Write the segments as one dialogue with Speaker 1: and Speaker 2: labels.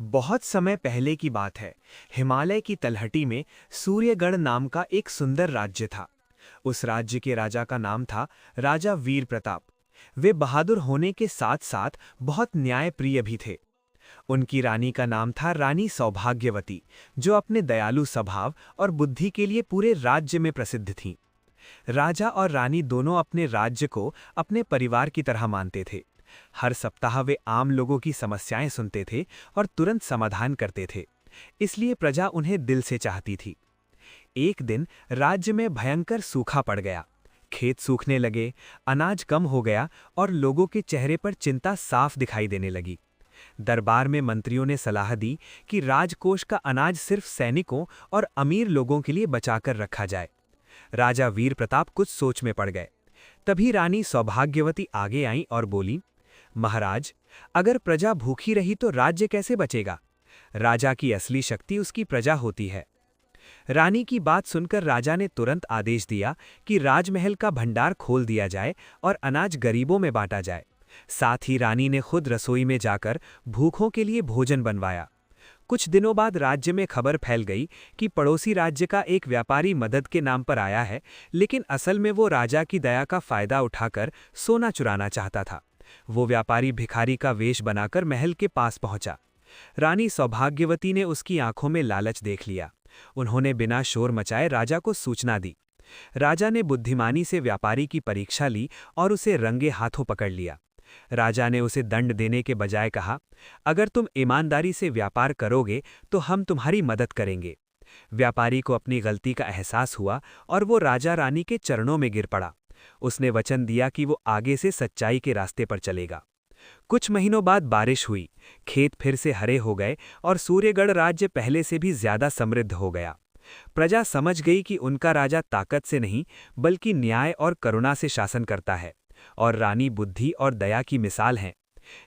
Speaker 1: बहुत समय पहले की बात है। हिमालय की तलहटी में सूर्यगढ़ नाम का एक सुंदर राज्य था। उस राज्य के राजा का नाम था राजा वीर प्रताप। वे बहादुर होने के साथ साथ बहुत न्यायप्रिय भी थे। उनकी रानी का नाम था रानी सौभाग्यवती, जो अपने दयालु स्वभाव और बुद्धि के लिए पूरे राज्य में प्रसिद्ध थीं। राजा और रानी दोनों अपने राज्य को अपने परिवार की तरह मानते थे। हर सप्ताह वे आम लोगों की समस्याएं सुनते थे और तुरंत समाधान करते थे। इसलिए प्रजा उन्हें दिल से चाहती थी। एक दिन राज्य में भयंकर सूखा पड़ गया। खेत सूखने लगे, अनाज कम हो गया और लोगों के चेहरे पर चिंता साफ दिखाई देने लगी। दरबार में मंत्रियों ने सलाह दी कि राजकोष का अनाज सिर्फ सैनिकों और अमीर लोगों के लिए बचाकर रखा जाए। राजा वीर प्रताप कुछ सोच में पड़ गए। तभी रानी सौभाग्यवती आगे आईं और बोली, महाराज, अगर प्रजा भूखी रही तो राज्य कैसे बचेगा? राजा की असली शक्ति उसकी प्रजा होती है। रानी की बात सुनकर राजा ने तुरंत आदेश दिया कि राजमहल का भंडार खोल दिया जाए और अनाज गरीबों में बांटा जाए। साथ ही रानी ने खुद रसोई में जाकर भूखों के लिए भोजन बनवाया। कुछ दिनों बाद राज्य में खबर फैल गई कि पड़ोसी राज्य का एक व्यापारी मदद के नाम पर आया है, लेकिन असल में वो राजा की दया का फायदा उठाकर सोना चुराना चाहता था। वो व्यापारी भिखारी का वेश बनाकर महल के पास पहुंचा। रानी सौभाग्यवती ने उसकी आंखों में लालच देख लिया। उन्होंने बिना शोर मचाए राजा को सूचना दी। राजा ने बुद्धिमानी से व्यापारी की परीक्षा ली और उसे रंगे हाथों पकड़ लिया। राजा ने उसे दंड देने के बजाय कहा, अगर तुम ईमानदारी से व्यापार करोगे तो हम तुम्हारी मदद करेंगे। व्यापारी को अपनी गलती का एहसास हुआ और वो राजा रानी के चरणों में गिर पड़ा। उसने वचन दिया कि वो आगे से सच्चाई के रास्ते पर चलेगा। कुछ महीनों बाद बारिश हुई, खेत फिर से हरे हो गए और सूर्यगढ़ राज्य पहले से भी ज्यादा समृद्ध हो गया। प्रजा समझ गई कि उनका राजा ताकत से नहीं बल्कि न्याय और करुणा से शासन करता है, और रानी बुद्धि और दया की मिसाल हैं।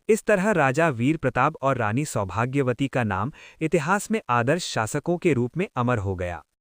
Speaker 1: इस तरह राजा वीर प्रताप और रानी सौभाग्यवती का नाम इतिहास में आदर्श शासकों के रूप में अमर हो गया।